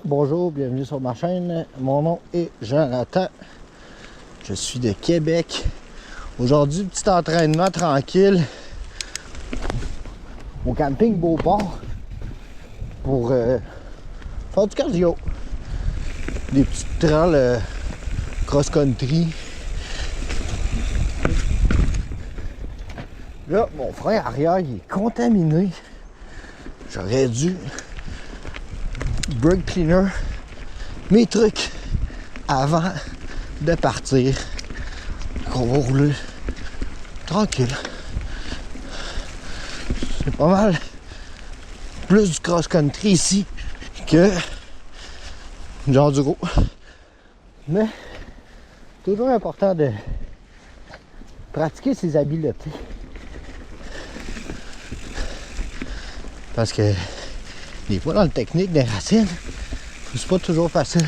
Bonjour, bienvenue sur ma chaîne. Mon nom est Jonathan. Je suis de Québec. Aujourd'hui, petit entraînement tranquille au camping Beauport pour faire du cardio. Des petites trails cross-country. Là, mon frein arrière, il est contaminé. J'aurais dû brake cleaner mes trucs avant de partir. On va rouler tranquille. C'est pas mal plus du cross-country ici que du enduro. Mais toujours important de pratiquer ses habiletés. Parce que des fois dans le technique des racines, c'est pas toujours facile.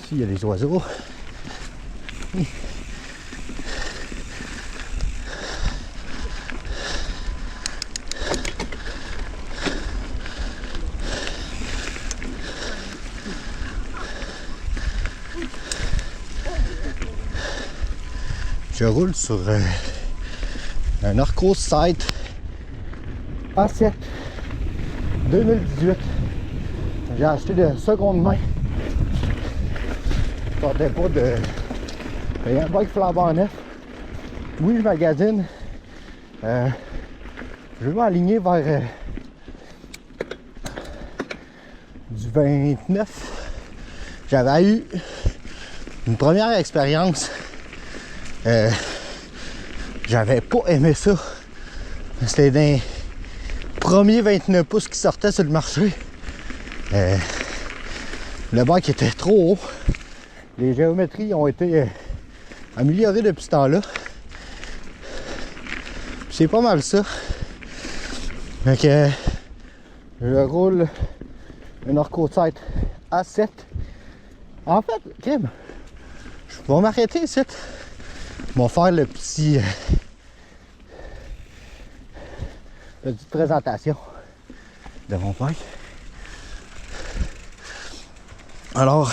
Ici, il y a les oiseaux. Je roule sur un Arco-Sight A7 2018. J'ai acheté de seconde main. Je partais pas de payer un bike flambant neuf. Oui, je magasine. Je vais m'aligner vers du 29. J'avais eu une première expérience. J'avais pas aimé ça. C'était des premiers 29 pouces qui sortaient sur le marché. Le bike était trop haut. Les géométries ont été améliorées depuis ce temps-là. C'est pas mal ça. Donc, je roule un Arco-Sight A7. En fait, Kim, je vais m'arrêter ici. On va faire le petit petite présentation de mon bike. Alors,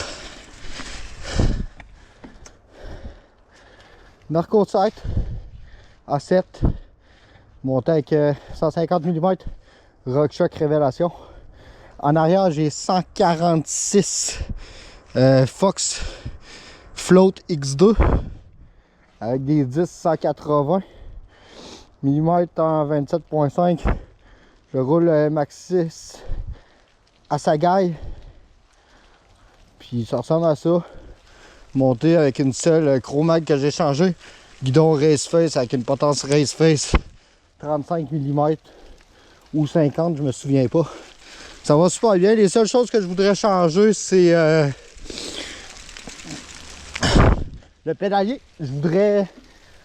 Arco-Sight A7 monté avec 150 mm RockShox Révélation. En arrière, j'ai 146 Fox Float X2 avec des 10 180 mm en 27.5. Je roule Maxxis Assegai. Puis ça ressemble à ça. Monté avec une seule Chromag que j'ai changé. Guidon Raceface avec une potence Raceface 35 mm ou 50, je me souviens pas. Ça va super bien. Les seules choses que je voudrais changer, c'est le pédalier. Je voudrais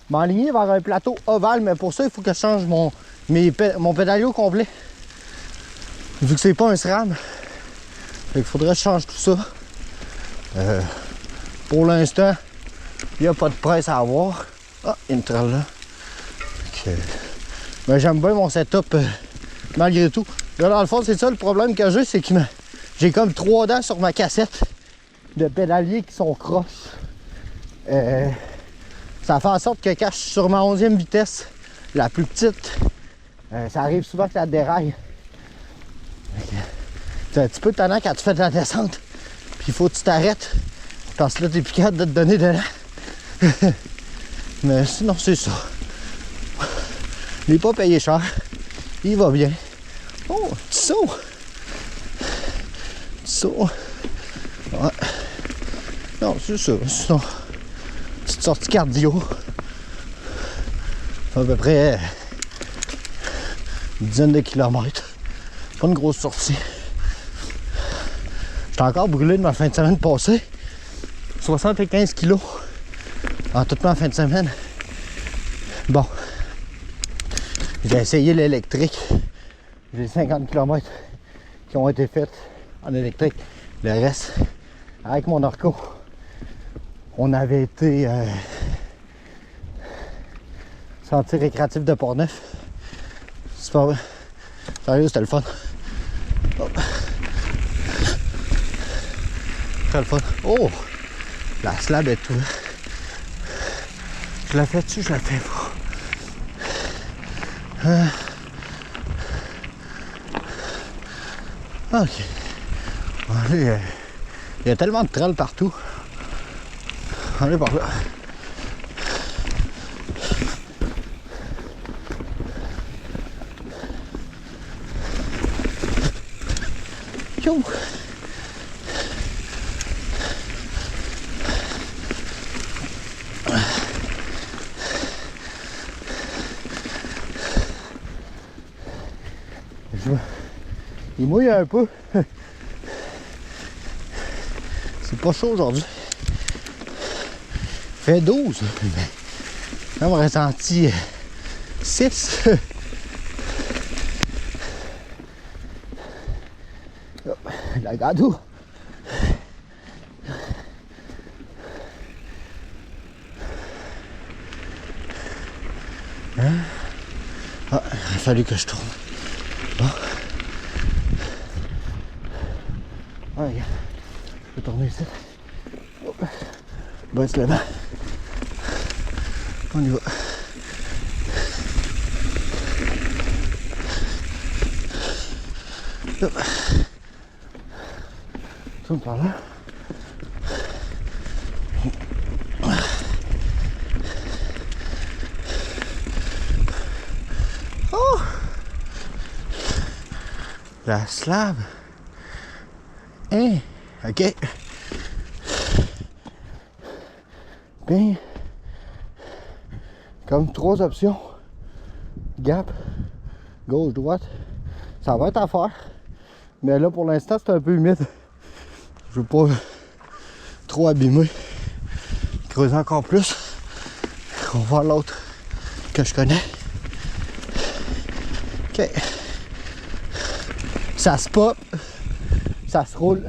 m'aligner vers un plateau ovale, mais pour ça, il faut que je change mon pédalier au complet. Vu que c'est pas un SRAM. Il faudrait que je change tout ça. Pour l'instant, il n'y a pas de presse à avoir. Ah, il y a une trail là. Mais j'aime bien mon setup malgré tout. Là, dans le fond, c'est ça le problème que j'ai, c'est que j'ai comme 3 dents sur ma cassette de pédalier qui sont croches. Ça fait en sorte que quand je suis sur ma 11e vitesse, la plus petite, ça arrive souvent que ça déraille. C'est un petit peu tannant quand tu fais de la descente, puis il faut que tu t'arrêtes, parce que là, t'es plus capable de te donner de là. Mais sinon, c'est ça. Il n'est pas payé cher. Il va bien. Oh, petit saut! Petit saut. Ouais. Non, c'est ça. Sinon, petite sortie cardio. À peu près une dizaine de kilomètres. Pas une grosse sortie. J'étais encore brûlé de ma fin de semaine passée. 75 kilos en toute ma fin de semaine. Bon. J'ai essayé l'électrique. J'ai 50 km qui ont été faits en électrique. Le reste, avec mon Arco, On avait été sentier récréatif de Portneuf. C'est pas vrai. Sérieux, c'était le fun. Oh. Très le fun. Oh! La slab est ouverte. Je la fais dessus, je la fais pas. Ok. Allez, il y a tellement de trails partout. Allez par là. Yo! Il mouille un peu. C'est pas chaud aujourd'hui. Il fait 12. Là, on a ressenti 6. La gadou. Hein? Ah, il a fallu que je tourne. Bon. Ah, regarde. Je peux tourner ici. Baisse le banc. On y va. Hop. Tourne par là. Oh! La slab. Hein? Ok. Bien. Comme 3 options. Gap. Gauche, droite. Ça va être à faire. Mais là, pour l'instant, c'est un peu humide. Je veux pas trop abîmer. Creuser encore plus. On va voir l'autre que je connais. Ok. Ça se pop. Ça se roule.